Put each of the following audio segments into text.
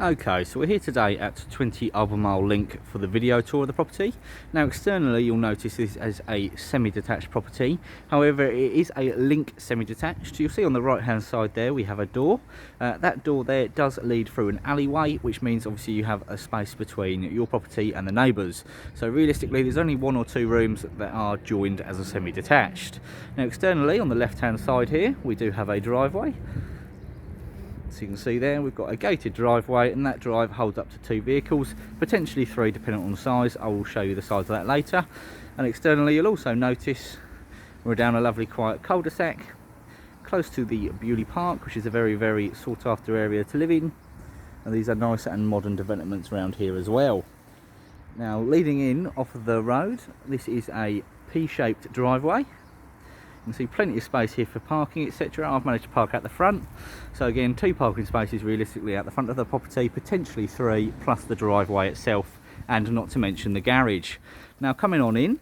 Okay, so we're here today at 20 Albemarle Link for the video tour of the property. Now externally you'll notice this as a semi-detached property, however it is a link semi-detached. You'll see on the right hand side there we have a door. That door there does lead through an alleyway, which means obviously you have a space between your property and the neighbours. So realistically there's only one or two rooms that are joined as a semi-detached. Now externally on the left hand side here we do have a driveway. So you can see there we've got a gated driveway, and that drive holds up to 2 vehicles, potentially 3 depending on the size. I will show you the size of that later. And externally you'll also notice we're down a lovely quiet cul-de-sac close to the Bewley Park, which is a very sought after area to live in, and these are nice and modern developments around here as well. Now leading in off of the road, this is a P-shaped driveway. You can see plenty of space here for parking, etc. I've managed to park out the front, so again 2 parking spaces realistically out the front of the property, potentially 3 plus the driveway itself, and not to mention the garage. Now coming on in,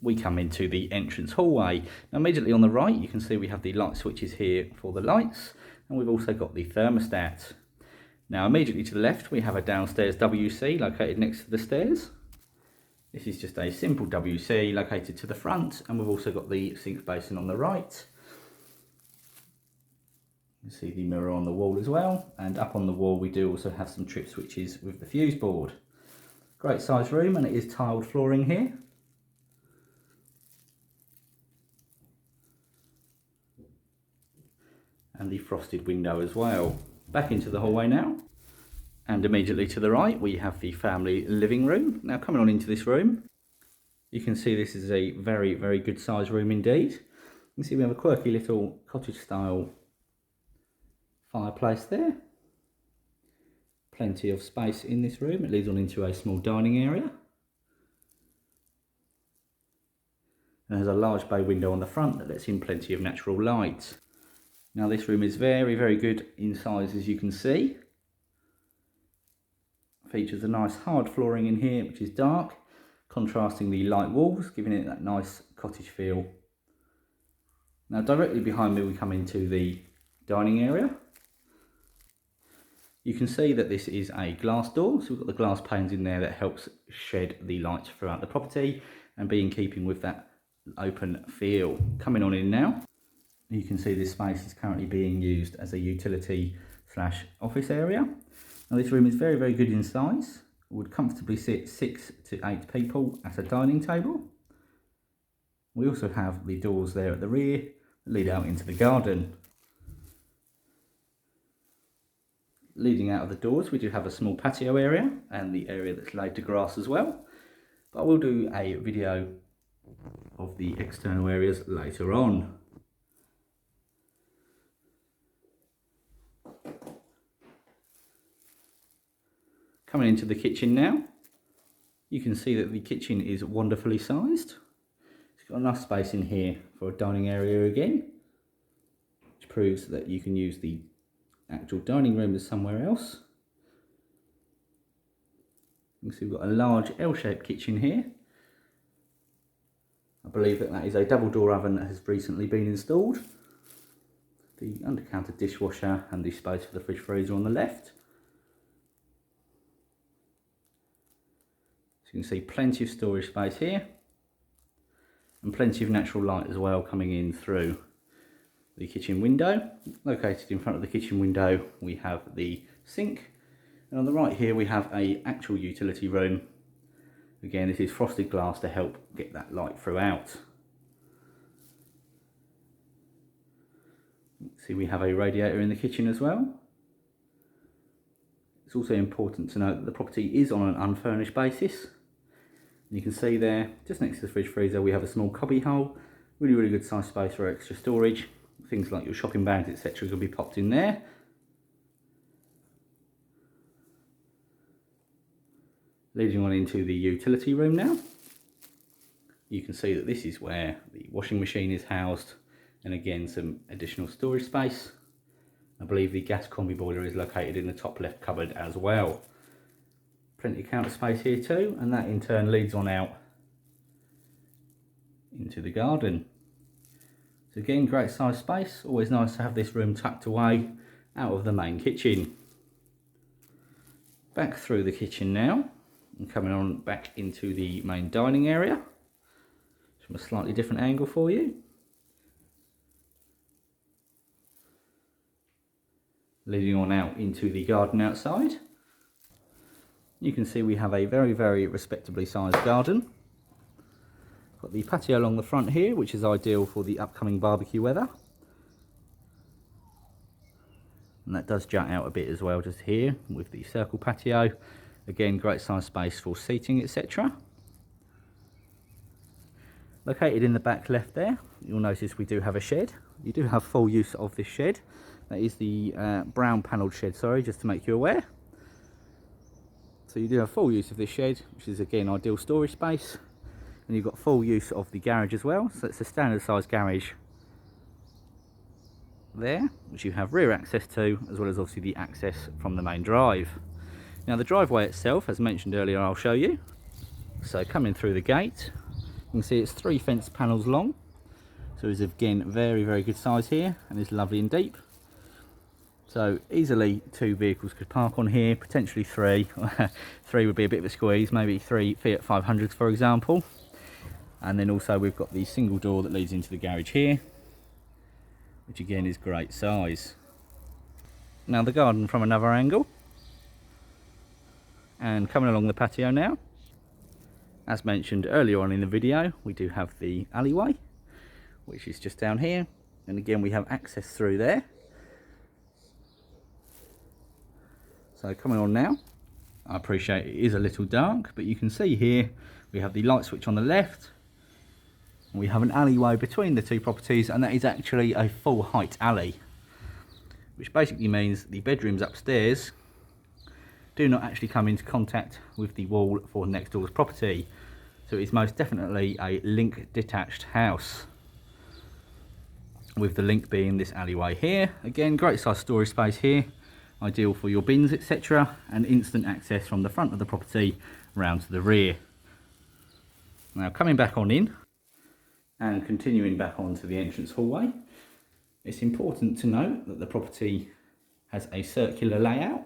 we come into the entrance hallway. Now immediately on the right you can see we have the light switches here for the lights, and we've also got the thermostat. Now immediately to the left we have a downstairs WC located next to the stairs. This is just a simple WC located to the front, and we've also got the sink basin on the right. You can see the mirror on the wall as well, and up on the wall we do also have some trip switches with the fuse board. Great size room, and it is tiled flooring here. And the frosted window as well. Back into the hallway now. And immediately to the right we have the family living room. Now coming on into this room, you can see this is a very good size room indeed. You can see we have a quirky little cottage style fireplace there. Plenty of space in this room. It leads on into a small dining area. And there's a large bay window on the front that lets in plenty of natural light. Now this room is very good in size, as you can see. Features a nice hard flooring in here, which is dark, contrasting the light walls, giving it that nice cottage feel. Now directly behind me we come into the dining area. You can see that this is a glass door, so we've got the glass panes in there that helps shed the light throughout the property and be in keeping with that open feel. Coming on in now, you can see this space is currently being used as a utility / office area. Now this room is very good in size. It would comfortably sit 6 to 8 people at a dining table. We also have the doors there at the rear that lead out into the garden. Leading out of the doors we do have a small patio area and the area that's laid to grass as well. But I will do a video of the external areas later on. Coming into the kitchen now, you can see that the kitchen is wonderfully sized. It's got enough space in here for a dining area again, which proves that you can use the actual dining room as somewhere else. You can see we've got a large L-shaped kitchen here. I believe that is a double door oven that has recently been installed. The under-counter dishwasher and the space for the fridge freezer on the left. So you can see plenty of storage space here, and plenty of natural light as well coming in through the kitchen window. Located in front of the kitchen window we have the sink, and on the right here we have a actual utility room. Again, this is frosted glass to help get that light throughout. See, we have a radiator in the kitchen as well. It's also important to note that the property is on an unfurnished basis. You can see there, just next to the fridge freezer, we have a small cubby hole. Really good size space for extra storage. Things like your shopping bags, etc. can be popped in there. Leading on into the utility room now. You can see that this is where the washing machine is housed, and again some additional storage space. I believe the gas combi boiler is located in the top left cupboard as well. Plenty of counter space here too, and that in turn leads on out into the garden. So again, great size space. Always nice to have this room tucked away out of the main kitchen. Back through the kitchen now, and coming on back into the main dining area from a slightly different angle for you. Leading on out into the garden outside. You can see we have a very, very respectably sized garden. Got the patio along the front here, which is ideal for the upcoming barbecue weather. And that does jut out a bit as well just here with the circle patio. Again, great size space for seating, etc. Located in the back left there, you'll notice we do have a shed. You do have full use of this shed. That is the brown panelled shed, sorry, just to make you aware. So you do have full use of this shed, which is again ideal storage space. And you've got full use of the garage as well. So it's a standard size garage there, which you have rear access to, as well as obviously the access from the main drive. Now the driveway itself, as mentioned earlier, I'll show you. So coming through the gate, you can see it's 3 fence panels long. So it's again very, very good size here, and it's lovely and deep. So easily 2 vehicles could park on here, potentially 3. 3 would be a bit of a squeeze, maybe 3 Fiat 500s for example. And then also we've got the single door that leads into the garage here, which again is great size. Now the garden from another angle, and coming along the patio now. As mentioned earlier on in the video, we do have the alleyway, which is just down here, and again we have access through there. So coming on now, I appreciate it is a little dark, but you can see here we have the light switch on the left. We have an alleyway between the 2 properties, and that is actually a full height alley, which basically means the bedrooms upstairs do not actually come into contact with the wall for next door's property. So it's most definitely a link detached house, with the link being this alleyway here. Again, great size storage space here, ideal for your bins, etc., and instant access from the front of the property round to the rear. Now coming back on in and continuing back onto the entrance hallway, it's important to note that the property has a circular layout,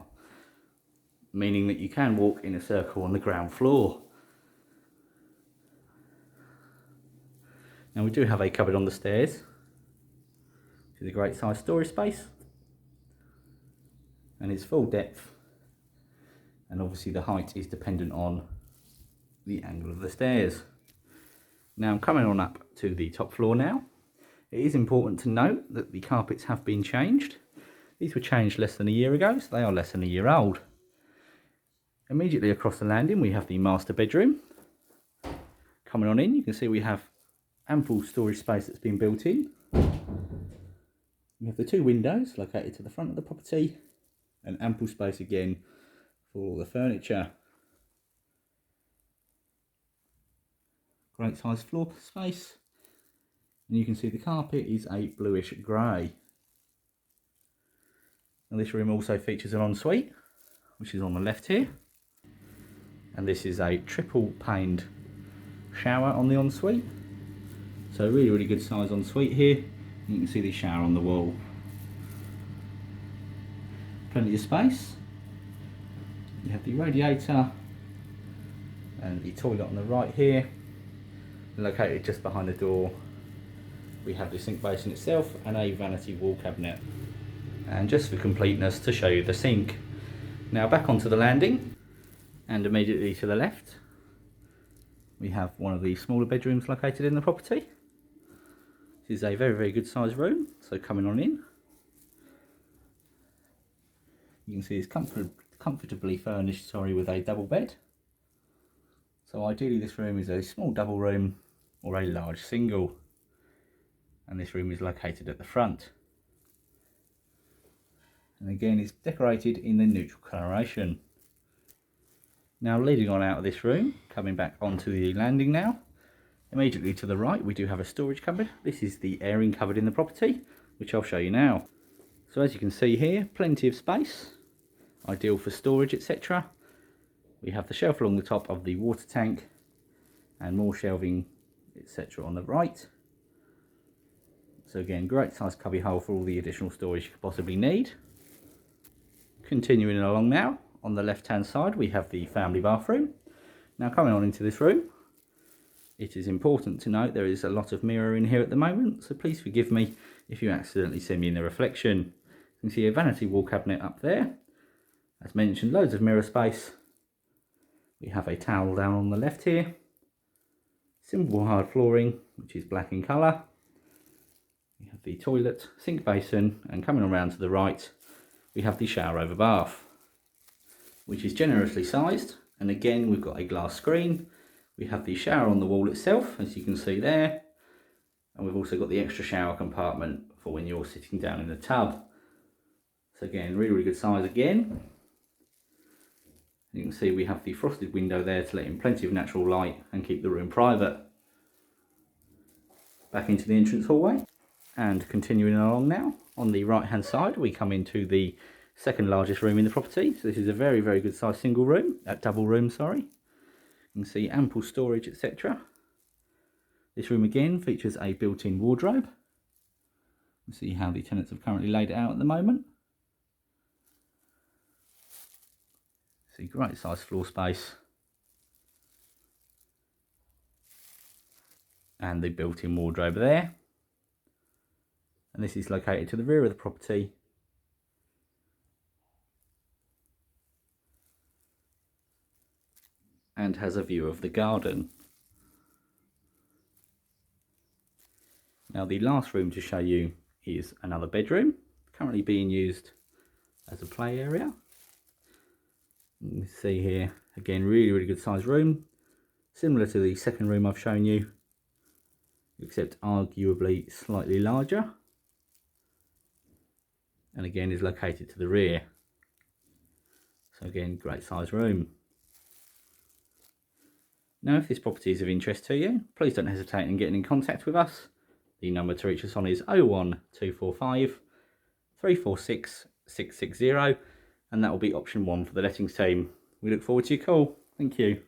meaning that you can walk in a circle on the ground floor. Now we do have a cupboard on the stairs, which is a great size storage space, and it's full depth, and obviously the height is dependent on the angle of the stairs. Now I'm coming on up to the top floor now. It is important to note that the carpets have been changed. These were changed less than a year ago, so they are less than a year old. Immediately across the landing we have the master bedroom. Coming on in, you can see we have ample storage space that's been built in. We have the 2 windows located to the front of the property, and ample space again for all the furniture. Great size floor space, and you can see the carpet is a bluish grey. Now this room also features an ensuite, which is on the left here, and this is a triple paned shower on the ensuite. So really, really good size ensuite here. You can see the shower on the wall. Plenty of space. You have the radiator and the toilet on the right here. Located just behind the door, we have the sink basin itself and a vanity wall cabinet. And just for completeness, to show you the sink. Now back onto the landing, and immediately to the left we have one of the smaller bedrooms located in the property. This is a very, very good sized room. So coming on in, you can see it's comfortably furnished, with a double bed. So ideally this room is a small double room or a large single, and this room is located at the front. And again, it's decorated in the neutral coloration. Now leading on out of this room, coming back onto the landing now, immediately to the right we do have a storage cupboard. This is the airing cupboard in the property, which I'll show you now. So as you can see here, plenty of space, ideal for storage, etc. We have the shelf along the top of the water tank, and more shelving, etc. on the right. So again, great size cubby hole for all the additional storage you could possibly need. Continuing along now, on the left hand side we have the family bathroom. Now coming on into this room, it is important to note there is a lot of mirror in here at the moment, so please forgive me if you accidentally see me in the reflection. You can see a vanity wall cabinet up there. As mentioned, loads of mirror space. We have a towel down on the left here. Simple hard flooring, which is black in colour. We have the toilet, sink basin, and coming around to the right, we have the shower over bath, which is generously sized. And again, we've got a glass screen. We have the shower on the wall itself, as you can see there. And we've also got the extra shower compartment for when you're sitting down in the tub. So again, really, really good size again. You can see we have the frosted window there to let in plenty of natural light and keep the room private. Back into the entrance hallway. And continuing along now, on the right hand side we come into the second largest room in the property. So this is a very, very good size single room, double room, sorry. You can see ample storage, etc. This room again features a built-in wardrobe. You see how the tenants have currently laid it out at the moment. See, great size floor space. And the built-in wardrobe there. And this is located to the rear of the property. And has a view of the garden. Now the last room to show you is another bedroom, currently being used as a play area. You can see here, again, really, really good sized room. Similar to the second room I've shown you, except arguably slightly larger. And again is located to the rear. So again, great size room. Now if this property is of interest to you, please don't hesitate in getting in contact with us. The number to reach us on is 01245 346 660, and that will be option 1 for the lettings team. We look forward to your call. Thank you.